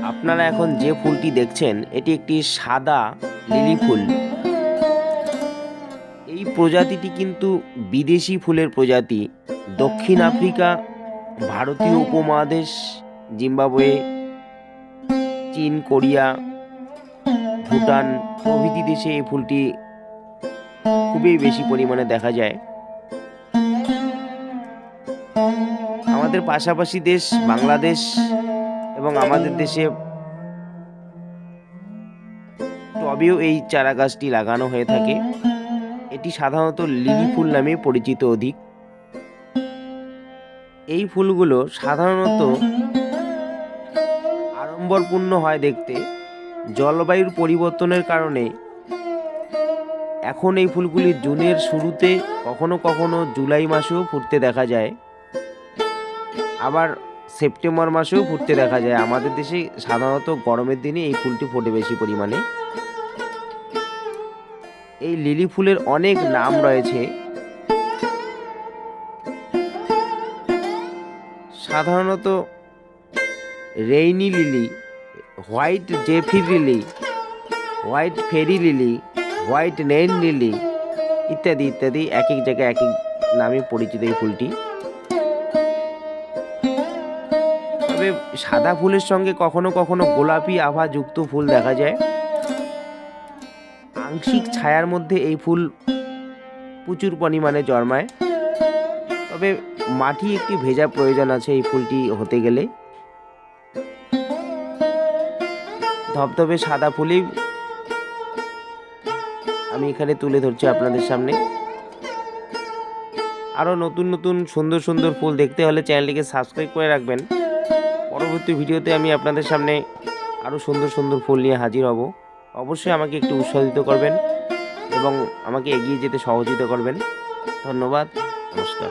আপনারা এখন যে ফুলটি দেখছেন এটি একটি সাদা লিলি ফুল। এই প্রজাতিটি কিন্তু বিদেশি ফুলের প্রজাতি। দক্ষিণ আফ্রিকা, ভারতীয় উপমহাদেশ, জিম্বাবুয়ে, চীন, কোরিয়া, ভুটান প্রভৃতি দেশে এই ফুলটি খুবই বেশি পরিমাণে দেখা যায়। আমাদের পাশাপাশি দেশ বাংলাদেশ এবং আমাদের দেশে টবেও এই চারা গাছটি লাগানো হয়ে থাকে। এটি সাধারণত লিলি ফুল নামে পরিচিত অধিক। এই ফুলগুলো সাধারণত আড়ম্বরপূর্ণ হয় দেখতে। জলবায়ুর পরিবর্তনের কারণে এখন এই ফুলগুলি জুনের শুরুতে, কখনো কখনো জুলাই মাসেও ফুটতে দেখা যায়, আবার সেপ্টেম্বর মাসেও ফুটতে দেখা যায়। আমাদের দেশে সাধারণত গরমের দিনে এই ফুলটি ফোটে বেশি পরিমাণে। এই লিলি ফুলের অনেক নাম রয়েছে। সাধারণত rainy lily, white zephyr lily, white fairy lily, white নেইন লিলি ইত্যাদি ইত্যাদি এক এক জায়গায় এক এক নামে পরিচিত এই ফুলটি। তবে সাদা ফুলের সঙ্গে কখনো কখনো গোলাপি আভা যুক্ত ফুল দেখা যায়। আংশিক ছায়ার মধ্যে এই ফুল প্রচুর পরিমাণে জন্মায়। তবে মাটি একটি ভেজা প্রয়োজন আছে এই ফুলটি হতে গেলে। ধবধবে সাদা ফুলই আমি এখানে তুলে ধরছি আপনাদের সামনে। আরও নতুন নতুন সুন্দর সুন্দর ফুল দেখতে হলে চ্যানেলটিকে সাবস্ক্রাইব করে রাখবেন। পরবর্তী ভিডিওতে আমি আপনাদের সামনে আরও সুন্দর সুন্দর ফুল নিয়ে হাজির হব। অবশ্যই আমাকে একটু উৎসাহিত করবেন এবং আমাকে এগিয়ে যেতে সহযোগিতা করবেন। ধন্যবাদ, নমস্কার।